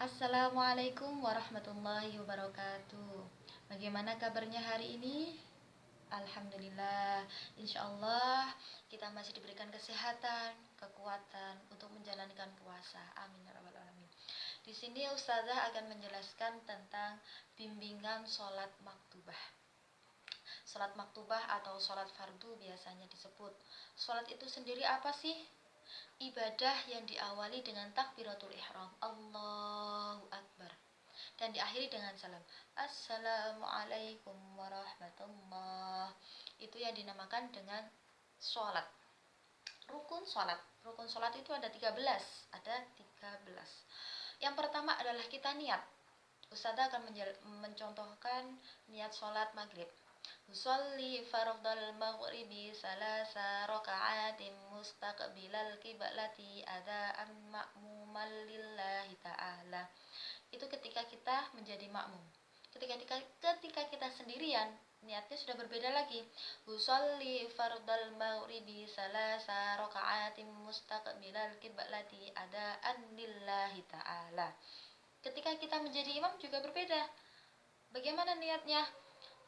Assalamualaikum warahmatullahi wabarakatuh. Bagaimana kabarnya hari ini? Alhamdulillah, insya Allah kita masih diberikan kesehatan, kekuatan untuk menjalankan puasa. Amin ya rabbal alamin. Di sini Ustazah akan menjelaskan tentang bimbingan sholat maktubah. Sholat maktubah atau sholat fardu biasanya disebut. Sholat itu sendiri apa sih? Ibadah yang diawali dengan takbiratul ihram, Allahu Akbar, dan diakhiri dengan salam, Assalamualaikum warahmatullah. Itu yang dinamakan dengan sholat. Rukun sholat itu ada 13. Yang pertama adalah kita niat. Ustazah akan mencontohkan niat sholat maghrib. Usolli fardal maghribi salasa raka'atin mustaqbilal qiblati adaan ma'muman lillahi ta'ala. Itu ketika kita menjadi makmum. Ketika kita sendirian, niatnya sudah berbeda lagi. Usolli fardal maghribi salasa raka'atin mustaqbilal qiblati adaan lillahi ta'ala. Ketika kita menjadi imam juga berbeda. Bagaimana niatnya?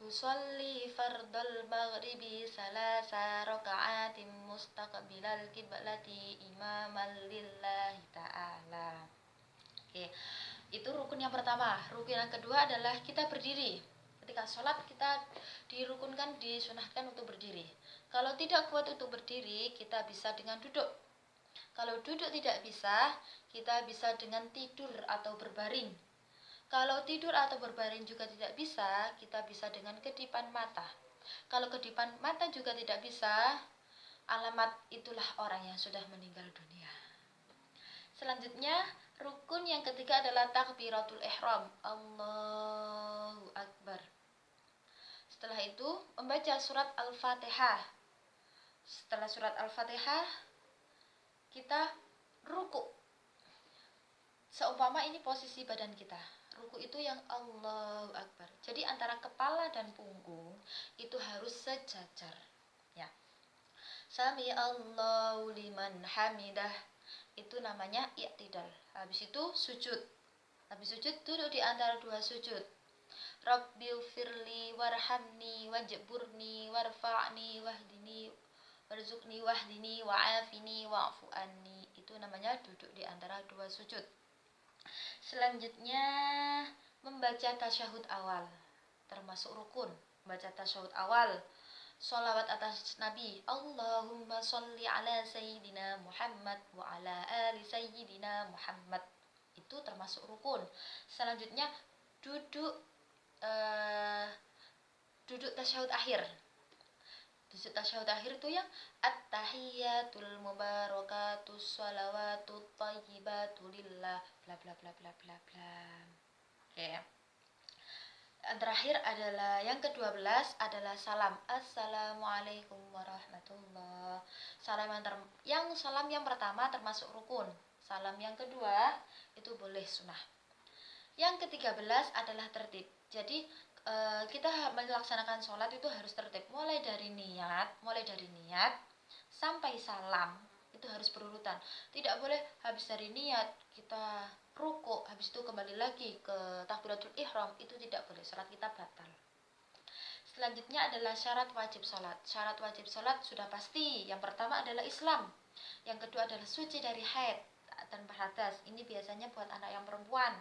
Usolli fardal maghribi salasa raka'atin mustaqbilal qiblati imaman lillahi ta'ala. Oke, itu rukun yang pertama. Rukun yang kedua adalah kita berdiri. Ketika sholat kita disunahkan untuk berdiri. Kalau tidak kuat untuk berdiri, kita bisa dengan duduk. Kalau duduk tidak bisa, kita bisa dengan tidur atau berbaring. Kalau tidur atau berbaring juga tidak bisa, kita bisa dengan kedipan mata. Kalau kedipan mata juga tidak bisa, alamat itulah orang yang sudah meninggal dunia. Selanjutnya, rukun yang ketiga adalah takbiratul ihram, Allahu Akbar. Setelah itu, membaca surat Al-Fatihah. Setelah surat Al-Fatihah, kita ruku. Seumpama ini posisi badan kita. Ruku itu yang Allahu Akbar. Jadi antara kepala dan punggung itu harus sejajar. Ya. Sami Allahu liman hamidah. Itu namanya i'tidal. Habis itu sujud. Habis sujud duduk di antara dua sujud. Rabbighfirli warhamni wajburni warfa'ni wahdini warzuqni wahdini wa'afini wa'fu anni. Itu namanya duduk di antara dua sujud. Selanjutnya membaca tasyahud awal, termasuk rukun. Membaca tasyahud awal, sholawat atas Nabi, Allahumma sholli ala sayyidina Muhammad wa ala ali sayyidina Muhammad. Itu termasuk rukun. Selanjutnya duduk tasyahud akhir. Duduk tasyahud akhir itu yang at-tahiyyatul mubarakatus shalawatut thayyibatu lillah bla bla bla bla bla bla. Oke. Yang terakhir adalah yang ke-12 adalah salam. Assalamualaikum warahmatullah. Salam yang pertama termasuk rukun. Salam yang kedua itu boleh sunnah. Yang ke-13 adalah tertib. Jadi kita melaksanakan sholat itu harus tertib, mulai dari niat sampai salam itu harus berurutan. Tidak boleh habis dari niat kita ruku, habis itu kembali lagi ke takbiratul ihram, itu tidak boleh, sholat kita batal. Selanjutnya adalah syarat wajib sholat. Syarat wajib sholat sudah pasti. Yang pertama adalah Islam, yang kedua adalah suci dari haid dan berhadas, ini biasanya buat anak yang perempuan.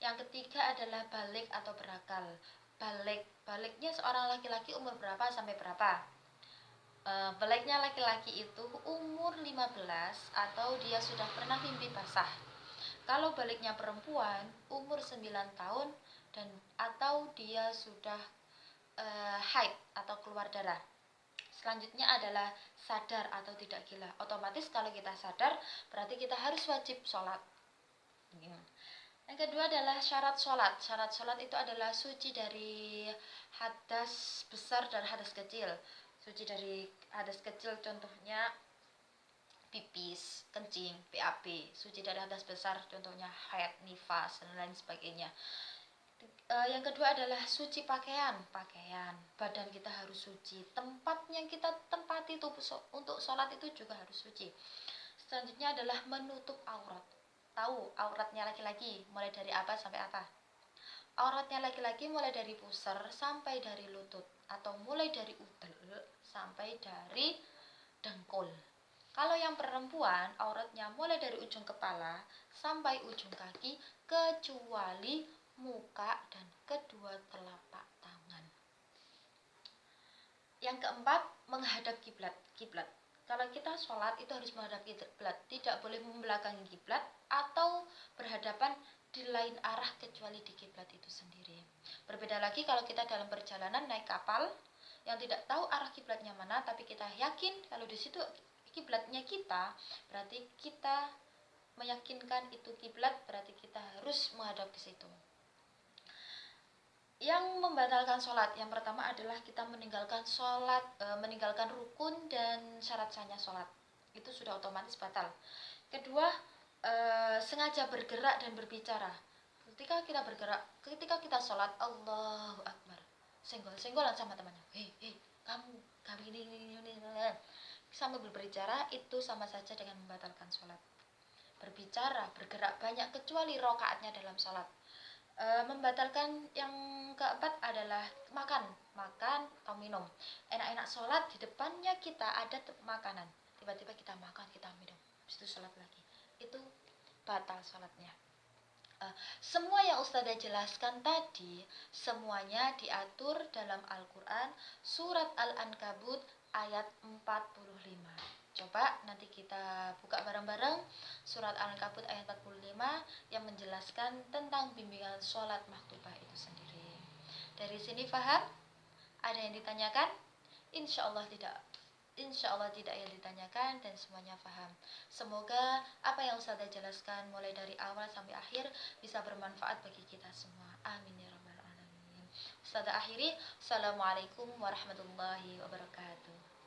Yang ketiga adalah balik atau berakal. Baliknya seorang laki-laki umur berapa sampai berapa? Baliknya laki-laki itu umur 15 atau dia sudah pernah mimpi basah. Kalau baliknya perempuan umur 9 tahun dan atau dia sudah haid atau keluar darah. Selanjutnya adalah sadar atau tidak gila. Otomatis kalau kita sadar berarti kita harus wajib sholat. Yang kedua adalah syarat sholat. Syarat sholat itu adalah suci dari hadas besar dan hadas kecil. Suci dari hadas kecil contohnya pipis, kencing, BAB. Suci dari hadas besar contohnya haid, nifas, dan lain sebagainya. Yang kedua adalah suci pakaian. Badan kita harus suci. Tempat yang kita tempati untuk sholat itu juga harus suci. Selanjutnya adalah menutup aurat. tahu auratnya laki-laki mulai dari apa sampai apa? Auratnya laki-laki mulai dari pusar sampai dari lutut, atau mulai dari udel sampai dari dengkul. Kalau yang perempuan, auratnya mulai dari ujung kepala sampai ujung kaki, kecuali muka dan kedua telapak tangan. Yang keempat, menghadap kiblat. Kiblat. Kalau kita sholat itu harus menghadap kiblat, tidak boleh membelakangi kiblat atau berhadapan di lain arah kecuali di kiblat itu sendiri. Berbeda lagi kalau kita dalam perjalanan naik kapal yang tidak tahu arah kiblatnya mana, tapi kita yakin kalau di situ kiblatnya kita, berarti kita meyakinkan itu kiblat, berarti kita harus menghadap ke situ. Yang membatalkan sholat, yang pertama adalah kita meninggalkan sholat, meninggalkan rukun dan syarat sahnya sholat, itu sudah otomatis batal. Kedua, sengaja bergerak dan berbicara. Ketika kita sholat, Allahu Akbar, senggol-senggolan sama temannya, hei kamu ini, sambil berbicara, itu sama saja dengan membatalkan sholat. Berbicara, bergerak banyak kecuali rokaatnya dalam sholat. Membatalkan yang keempat adalah makan atau minum. Enak-enak sholat, di depannya kita ada makanan, tiba-tiba kita makan, kita minum, habis itu sholat lagi, itu batal sholatnya. Semua yang Ustazah jelaskan tadi, semuanya diatur dalam Al-Quran, surat Al-Ankabut ayat 45. Coba nanti kita buka bareng-bareng surat Al-Ankabut ayat 45 yang menjelaskan tentang bimbingan sholat maktubah itu sendiri. Dari sini paham? Ada yang ditanyakan? Insya Allah tidak yang ditanyakan dan semuanya paham. Semoga apa yang Ustazah jelaskan mulai dari awal sampai akhir bisa bermanfaat bagi kita semua. Amin ya rabbal alamin. Ustazah akhiri, Assalamualaikum warahmatullahi wabarakatuh.